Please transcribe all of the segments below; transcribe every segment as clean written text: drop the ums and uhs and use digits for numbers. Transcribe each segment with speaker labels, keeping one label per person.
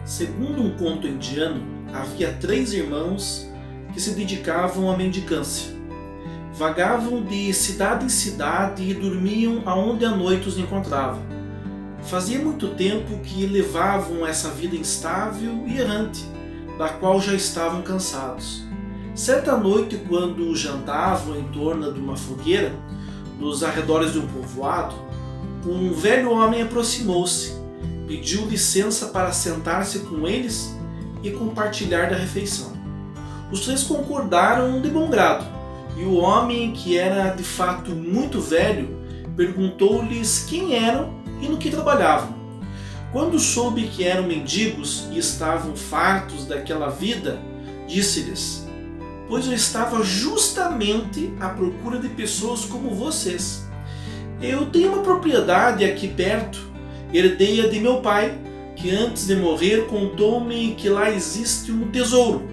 Speaker 1: Segundo um conto indiano, havia 3 irmãos que se dedicavam à mendicância. Vagavam de cidade em cidade e dormiam aonde a noite os encontrava. Fazia muito tempo que levavam essa vida instável e errante, da qual já estavam cansados. Certa noite, quando jantavam em torno de uma fogueira, nos arredores de um povoado, um velho homem aproximou-se, pediu licença para sentar-se com eles e compartilhar da refeição. Os 3 concordaram de bom grado, e o homem, que era de fato muito velho, perguntou-lhes quem eram e no que trabalhavam. Quando soube que eram mendigos e estavam fartos daquela vida, disse-lhes: pois eu estava justamente à procura de pessoas como vocês. Eu tenho uma propriedade aqui perto, herdei-a de meu pai, que antes de morrer contou-me que lá existe um tesouro.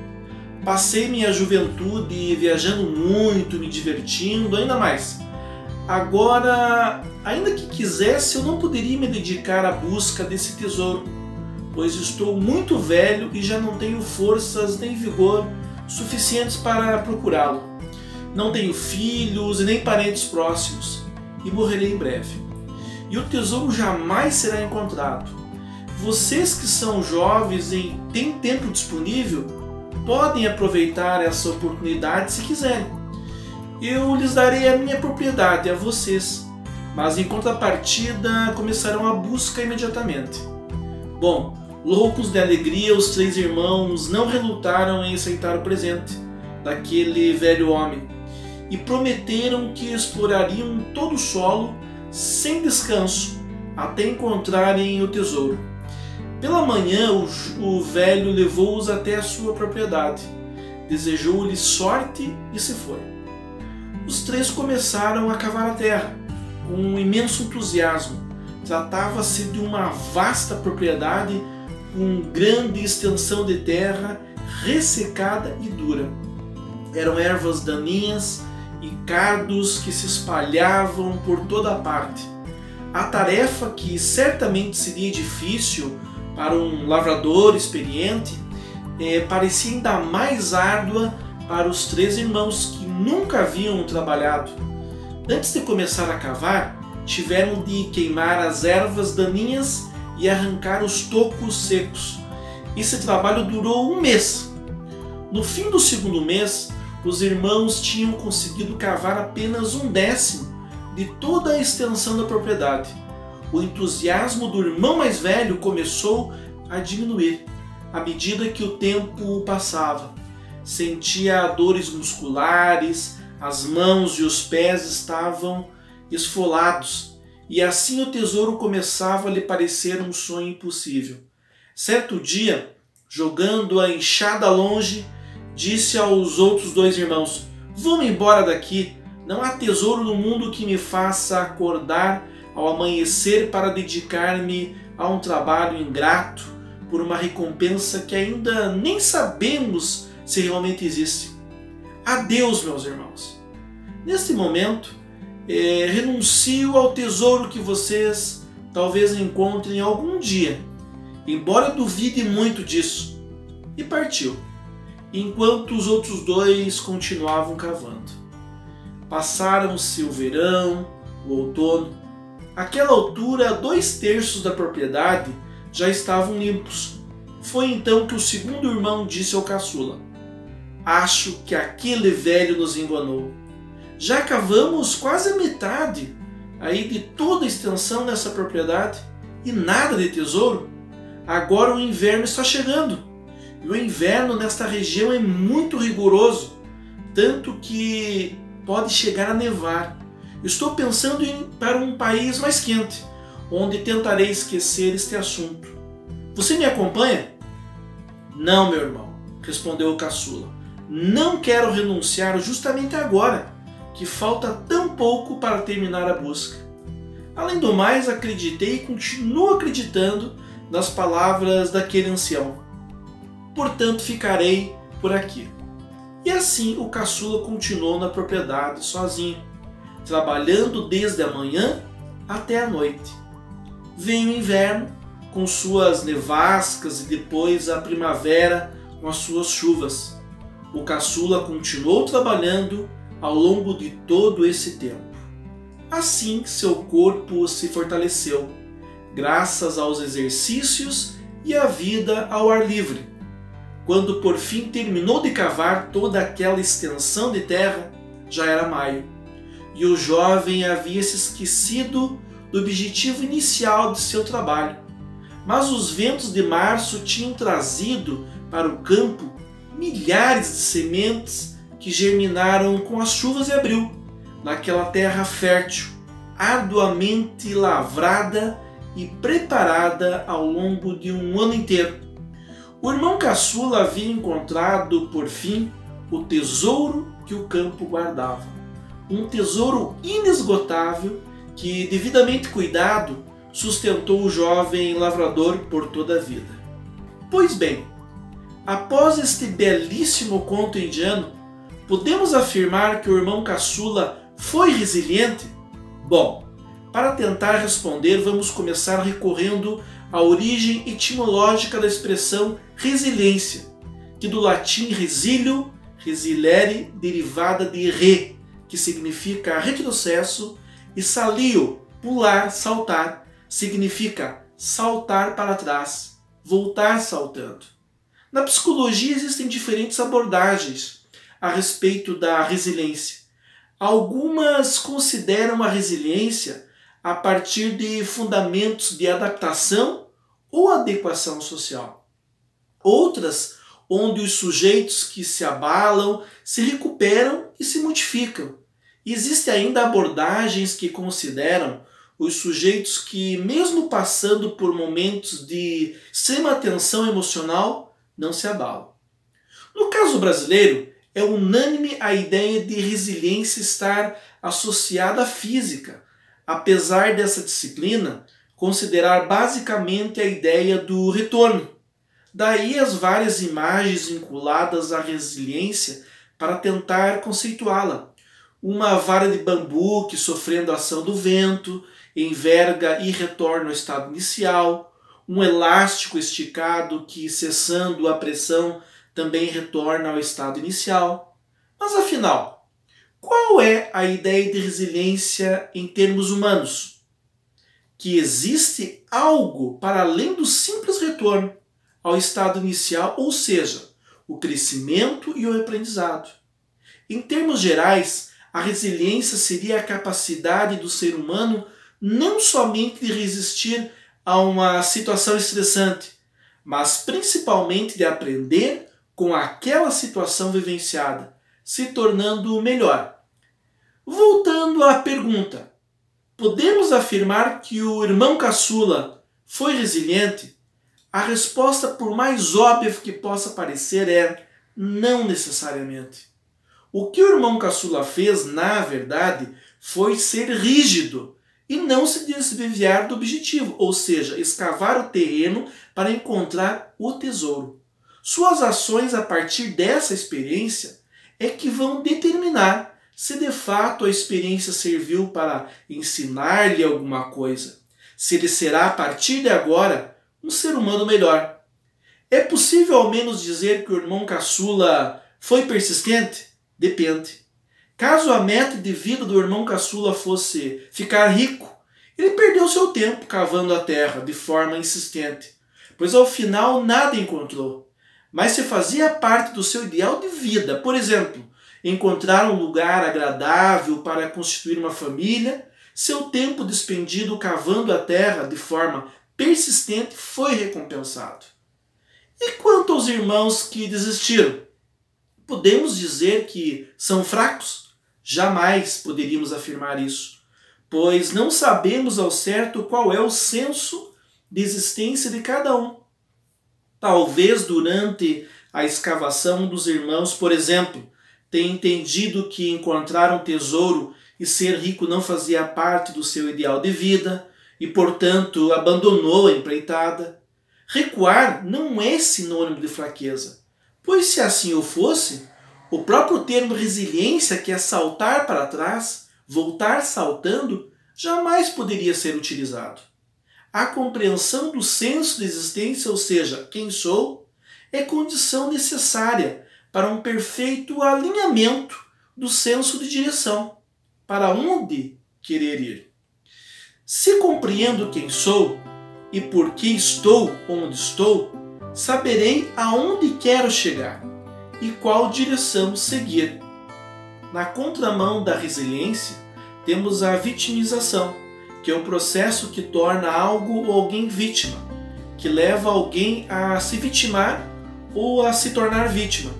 Speaker 1: Passei minha juventude viajando muito, me divertindo, ainda mais. Agora, ainda que quisesse, eu não poderia me dedicar à busca desse tesouro, pois estou muito velho e já não tenho forças nem vigor suficientes para procurá-lo. Não tenho filhos e nem parentes próximos, e morrerei em breve. E o tesouro jamais será encontrado. Vocês que são jovens e têm tempo disponível, podem aproveitar essa oportunidade se quiserem. Eu lhes darei a minha propriedade a vocês, mas em contrapartida começarão a busca imediatamente. Bom, loucos de alegria, os 3 irmãos não relutaram em aceitar o presente daquele velho homem e prometeram que explorariam todo o solo sem descanso até encontrarem o tesouro. Pela manhã, o velho levou-os até a sua propriedade, desejou-lhes sorte e se foi. Os 3 começaram a cavar a terra com um imenso entusiasmo. Tratava-se de uma vasta propriedade com grande extensão de terra ressecada e dura. Eram ervas daninhas e cardos que se espalhavam por toda a parte. A tarefa, que certamente seria difícil para um lavrador experiente, parecia ainda mais árdua para os 3 irmãos que nunca haviam trabalhado. Antes de começar a cavar, tiveram de queimar as ervas daninhas e arrancar os tocos secos. Esse trabalho durou 1 mês. No fim do 2º mês, os irmãos tinham conseguido cavar apenas 1/10 de toda a extensão da propriedade. O entusiasmo do irmão mais velho começou a diminuir à medida que o tempo passava. Sentia dores musculares, as mãos e os pés estavam esfolados, e assim o tesouro começava a lhe parecer um sonho impossível. Certo dia, jogando a enxada longe, disse aos outros 2 irmãos: vamos embora daqui, não há tesouro no mundo que me faça acordar ao amanhecer para dedicar-me a um trabalho ingrato por uma recompensa que ainda nem sabemos se realmente existe. Adeus, meus irmãos. Neste momento, renuncio ao tesouro que vocês talvez encontrem algum dia, embora duvide muito disso. E partiu, enquanto os outros 2 continuavam cavando. Passaram-se o verão, o outono. Àquela altura, 2/3 da propriedade já estavam limpos. Foi então que o 2º irmão disse ao caçula: acho que aquele velho nos enganou. Já cavamos quase a metade aí de toda a extensão dessa propriedade e nada de tesouro. Agora o inverno está chegando, e o inverno nesta região é muito rigoroso, tanto que pode chegar a nevar. Estou pensando em ir para um país mais quente, onde tentarei esquecer este assunto. Você me acompanha? Não, meu irmão, respondeu o caçula. Não quero renunciar justamente agora, que falta tão pouco para terminar a busca. Além do mais, acreditei e continuo acreditando nas palavras daquele ancião. Portanto, ficarei por aqui. E assim o caçula continuou na propriedade sozinho, trabalhando desde a manhã até a noite. Veio o inverno, com suas nevascas e depois a primavera com as suas chuvas. O caçula continuou trabalhando ao longo de todo esse tempo. Assim, seu corpo se fortaleceu, graças aos exercícios e à vida ao ar livre. Quando por fim terminou de cavar toda aquela extensão de terra, já era maio, e o jovem havia se esquecido do objetivo inicial de seu trabalho. Mas os ventos de março tinham trazido para o campo milhares de sementes que germinaram com as chuvas de abril, naquela terra fértil, arduamente lavrada e preparada ao longo de um ano inteiro. O irmão caçula havia encontrado, por fim, o tesouro que o campo guardava. Um tesouro inesgotável que, devidamente cuidado, sustentou o jovem lavrador por toda a vida. Pois bem, após este belíssimo conto indiano, podemos afirmar que o irmão caçula foi resiliente? Bom, para tentar responder, vamos começar recorrendo à origem etimológica da expressão resiliência, que do latim resilio, resilere, derivada de re, que significa retrocesso, e salio, pular, saltar, significa saltar para trás, voltar saltando. Na psicologia existem diferentes abordagens a respeito da resiliência. Algumas consideram a resiliência a partir de fundamentos de adaptação ou adequação social. Outras, onde os sujeitos que se abalam se recuperam e se modificam. E existem ainda abordagens que consideram os sujeitos que, mesmo passando por momentos de extrema tensão emocional, não se abalam. No caso brasileiro, é unânime a ideia de resiliência estar associada à física, apesar dessa disciplina considerar basicamente a ideia do retorno. Daí as várias imagens vinculadas à resiliência para tentar conceituá-la. Uma vara de bambu que, sofrendo a ação do vento, enverga e retorna ao estado inicial, um elástico esticado que, cessando a pressão, também retorna ao estado inicial. Mas afinal, qual é a ideia de resiliência em termos humanos? Que existe algo para além do simples retorno ao estado inicial, ou seja, o crescimento e o aprendizado. Em termos gerais, a resiliência seria a capacidade do ser humano não somente de resistir a uma situação estressante, mas principalmente de aprender com aquela situação vivenciada, se tornando melhor. Voltando à pergunta, podemos afirmar que o irmão caçula foi resiliente? A resposta, por mais óbvia que possa parecer, é não necessariamente. O que o irmão caçula fez, na verdade, foi ser rígido e não se desviar do objetivo, ou seja, escavar o terreno para encontrar o tesouro. Suas ações a partir dessa experiência é que vão determinar se de fato a experiência serviu para ensinar-lhe alguma coisa, se ele será a partir de agora um ser humano melhor. É possível ao menos dizer que o irmão caçula foi persistente? Depende. Caso a meta de vida do irmão caçula fosse ficar rico, ele perdeu seu tempo cavando a terra de forma insistente, pois ao final nada encontrou. Mas se fazia parte do seu ideal de vida, por exemplo, encontrar um lugar agradável para constituir uma família, seu tempo despendido cavando a terra de forma persistente foi recompensado. E quanto aos irmãos que desistiram? Podemos dizer que são fracos? Jamais poderíamos afirmar isso, pois não sabemos ao certo qual é o senso de existência de cada um. Talvez durante a escavação dos irmãos, por exemplo, tenha entendido que encontrar um tesouro e ser rico não fazia parte do seu ideal de vida e, portanto, abandonou a empreitada. Recuar não é sinônimo de fraqueza, pois se assim o fosse, o próprio termo resiliência, que é saltar para trás, voltar saltando, jamais poderia ser utilizado. A compreensão do senso de existência, ou seja, quem sou, é condição necessária para um perfeito alinhamento do senso de direção, para onde querer ir. Se compreendo quem sou e por que estou onde estou, saberei aonde quero chegar e qual direção seguir. Na contramão da resiliência, temos a vitimização, que é o processo que torna algo ou alguém vítima, que leva alguém a se vitimar ou a se tornar vítima.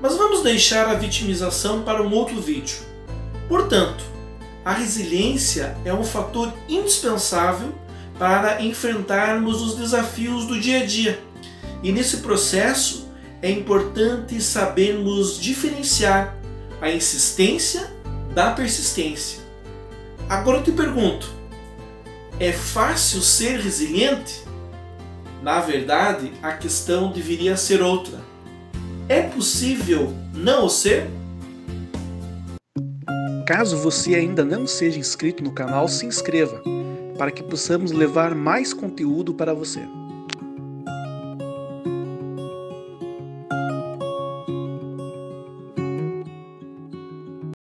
Speaker 1: Mas vamos deixar a vitimização para um outro vídeo. Portanto, a resiliência é um fator indispensável para enfrentarmos os desafios do dia a dia. E nesse processo é importante sabermos diferenciar a insistência da persistência. Agora eu te pergunto, é fácil ser resiliente? Na verdade, a questão deveria ser outra. É possível não o ser?
Speaker 2: Caso você ainda não seja inscrito no canal, se inscreva, para que possamos levar mais conteúdo para você.